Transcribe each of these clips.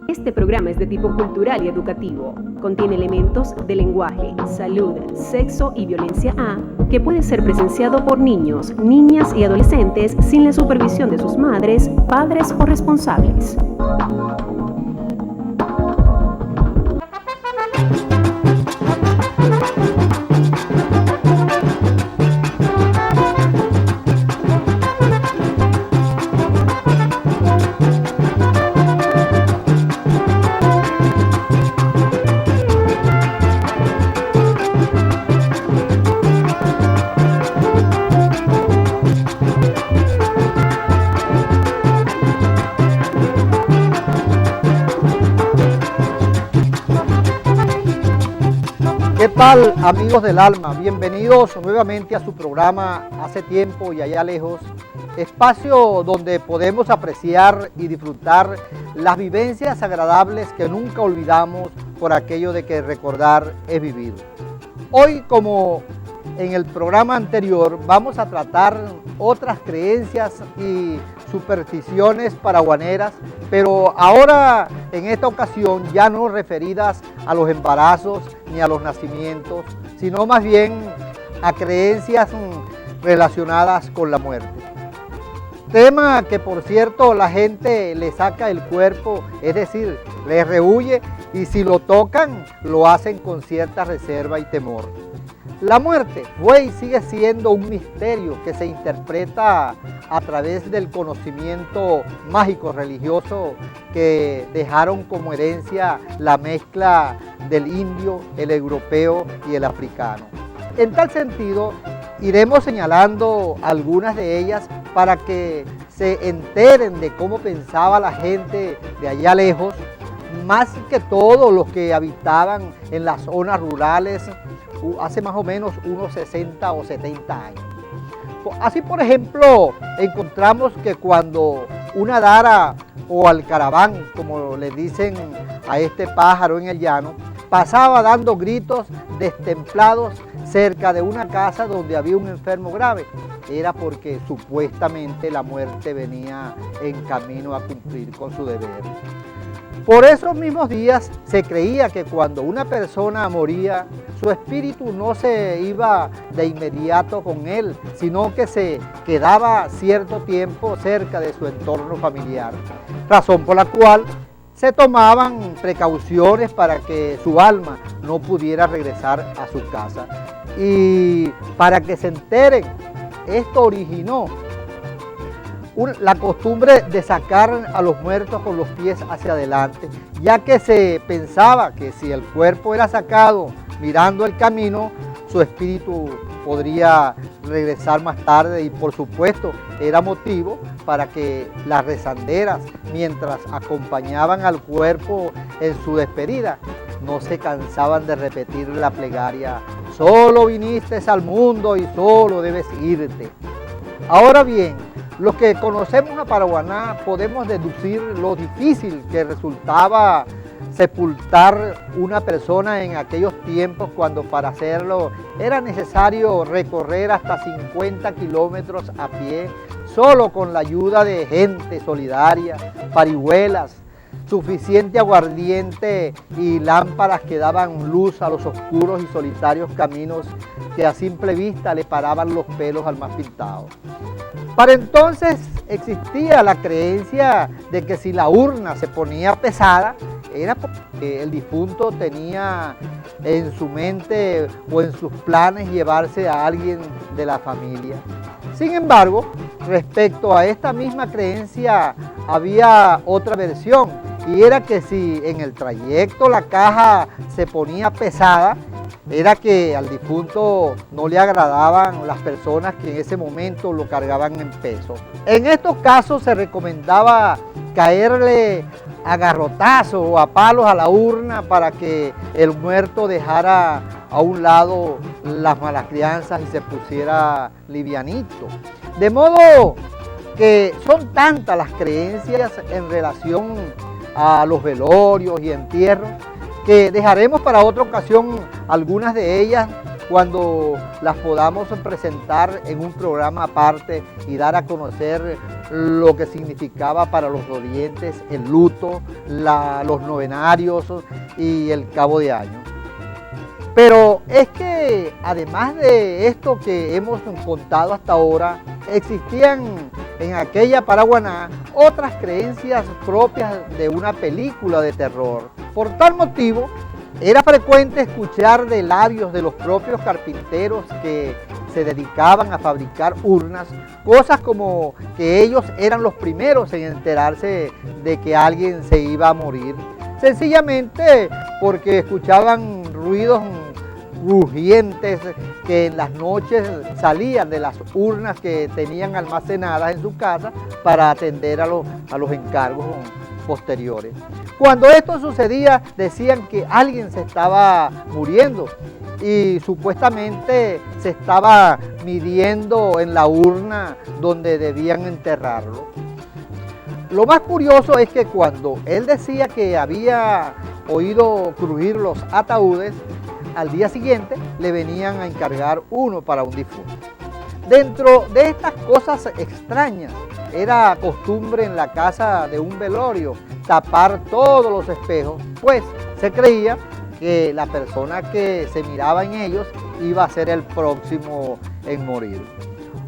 Este programa es de tipo cultural y educativo. Contiene elementos de lenguaje, salud, sexo y violencia A que puede ser presenciado por niños, niñas y adolescentes sin la supervisión de sus madres, padres o responsables. ¿Qué tal, amigos del alma? Bienvenidos nuevamente a su programa Hace Tiempo y Allá Lejos, espacio donde podemos apreciar y disfrutar las vivencias agradables que nunca olvidamos por aquello de que recordar es vivir. Hoy, como en el programa anterior, vamos a tratar otras creencias y supersticiones paraguaneras, pero ahora en esta ocasión ya no referidas a los embarazos ni a los nacimientos, sino más bien a creencias relacionadas con la muerte. Tema que, por cierto, la gente le saca el cuerpo, es decir, le rehúye, y si lo tocan lo hacen con cierta reserva y temor. La muerte fue y sigue siendo un misterio que se interpreta a través del conocimiento mágico religioso que dejaron como herencia la mezcla del indio, el europeo y el africano. En tal sentido, iremos señalando algunas de ellas para que se enteren de cómo pensaba la gente de allá lejos, más que todo los que habitaban en las zonas rurales hace más o menos unos 60 o 70 años. Así, por ejemplo, encontramos que cuando una dara o alcaraván, como le dicen a este pájaro en el llano, pasaba dando gritos destemplados cerca de una casa donde había un enfermo grave, era porque supuestamente la muerte venía en camino a cumplir con su deber. Por esos mismos días se creía que cuando una persona moría, su espíritu no se iba de inmediato con él, sino que se quedaba cierto tiempo cerca de su entorno familiar, razón por la cual se tomaban precauciones para que su alma no pudiera regresar a su casa. Y para que se enteren, esto originó la costumbre de sacar a los muertos con los pies hacia adelante, ya que se pensaba que si el cuerpo era sacado mirando el camino, su espíritu podría regresar más tarde, y por supuesto era motivo para que las rezanderas, mientras acompañaban al cuerpo en su despedida, no se cansaban de repetir la plegaria: solo viniste al mundo y solo debes irte. Ahora bien, los que conocemos a Paraguaná podemos deducir lo difícil que resultaba sepultar una persona en aquellos tiempos, cuando para hacerlo era necesario recorrer hasta 50 kilómetros a pie, solo con la ayuda de gente solidaria, parihuelas, suficiente aguardiente y lámparas que daban luz a los oscuros y solitarios caminos que a simple vista le paraban los pelos al más pintado. Para entonces existía la creencia de que si la urna se ponía pesada, era porque el difunto tenía en su mente o en sus planes llevarse a alguien de la familia. Sin embargo, respecto a esta misma creencia había otra versión, y era que si en el trayecto la caja se ponía pesada, era que al difunto no le agradaban las personas que en ese momento lo cargaban en peso. En estos casos se recomendaba caerle a garrotazos o a palos a la urna para que el muerto dejara a un lado las malas crianzas y se pusiera livianito. De modo que son tantas las creencias en relación a los velorios y entierros, que dejaremos para otra ocasión algunas de ellas, cuando las podamos presentar en un programa aparte y dar a conocer lo que significaba para los dolientes el luto, los novenarios y el cabo de año. Pero es que además de esto que hemos contado hasta ahora, existían en aquella Paraguaná otras creencias propias de una película de terror. Por tal motivo, era frecuente escuchar de labios de los propios carpinteros que se dedicaban a fabricar urnas, cosas como que ellos eran los primeros en enterarse de que alguien se iba a morir, sencillamente porque escuchaban ruidos rugientes que en las noches salían de las urnas que tenían almacenadas en su casa para atender a los encargos posteriores. Cuando esto sucedía, decían que alguien se estaba muriendo y supuestamente se estaba midiendo en la urna donde debían enterrarlo. Lo más curioso es que cuando él decía que había oído crujir los ataúdes, al día siguiente le venían a encargar uno para un difunto. Dentro de estas cosas extrañas, era costumbre en la casa de un velorio tapar todos los espejos, pues se creía que la persona que se miraba en ellos iba a ser el próximo en morir.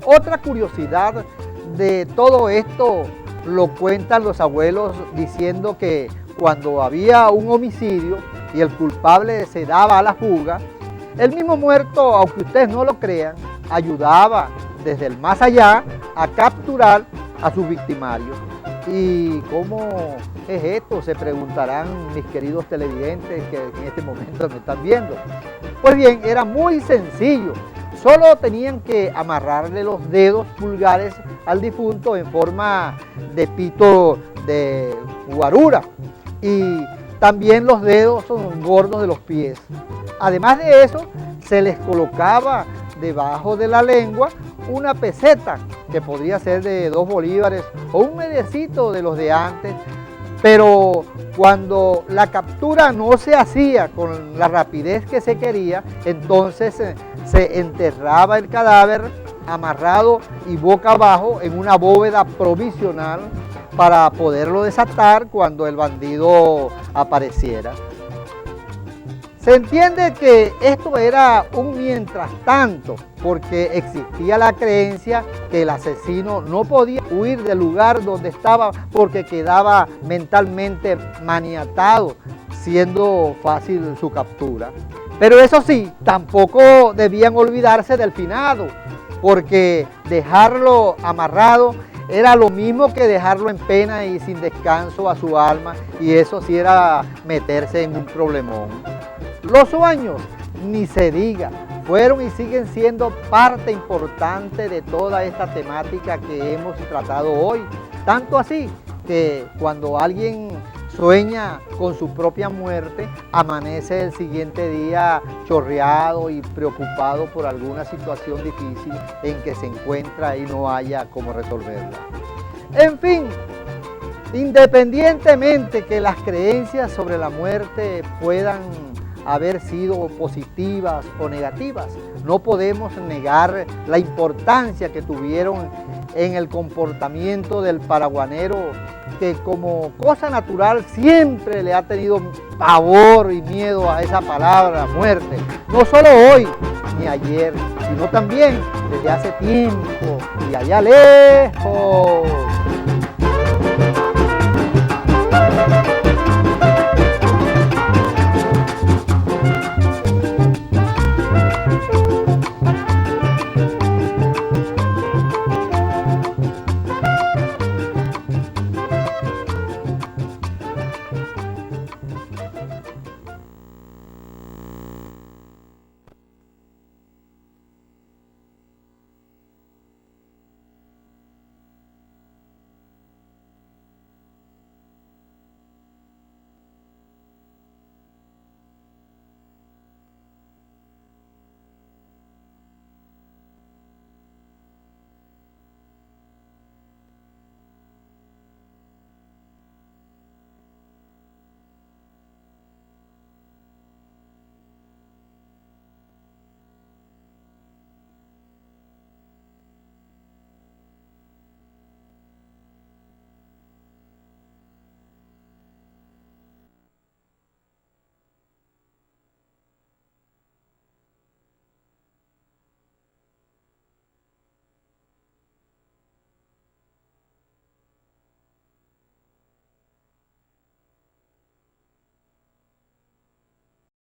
Otra curiosidad de todo esto lo cuentan los abuelos diciendo que cuando había un homicidio y el culpable se daba a la fuga, el mismo muerto, aunque ustedes no lo crean, ayudaba desde el más allá a capturar a sus victimarios. ¿Y cómo es esto? Se preguntarán mis queridos televidentes que en este momento me están viendo. Pues bien, era muy sencillo. Solo tenían que amarrarle los dedos pulgares al difunto en forma de pito de guarura y también los dedos gordos de los pies. Además de eso, se les colocaba debajo de la lengua una peseta que podría ser de 2 bolívares o un mediecito de los de antes, pero cuando la captura no se hacía con la rapidez que se quería, entonces se enterraba el cadáver amarrado y boca abajo en una bóveda provisional para poderlo desatar cuando el bandido apareciera. Se entiende que esto era un mientras tanto, porque existía la creencia que el asesino no podía huir del lugar donde estaba porque quedaba mentalmente maniatado, siendo fácil su captura. Pero eso sí, tampoco debían olvidarse del finado, porque dejarlo amarrado era lo mismo que dejarlo en pena y sin descanso a su alma, y eso sí era meterse en un problemón. Los sueños, ni se diga, fueron y siguen siendo parte importante de toda esta temática que hemos tratado hoy. Tanto así que cuando alguien sueña con su propia muerte, amanece el siguiente día chorreado y preocupado por alguna situación difícil en que se encuentra y no haya cómo resolverla. En fin, independientemente que las creencias sobre la muerte puedan haber sido positivas o negativas, no podemos negar la importancia que tuvieron en el comportamiento del paraguanero, que como cosa natural siempre le ha tenido pavor y miedo a esa palabra muerte, no solo hoy ni ayer, sino también desde hace tiempo y allá lejos.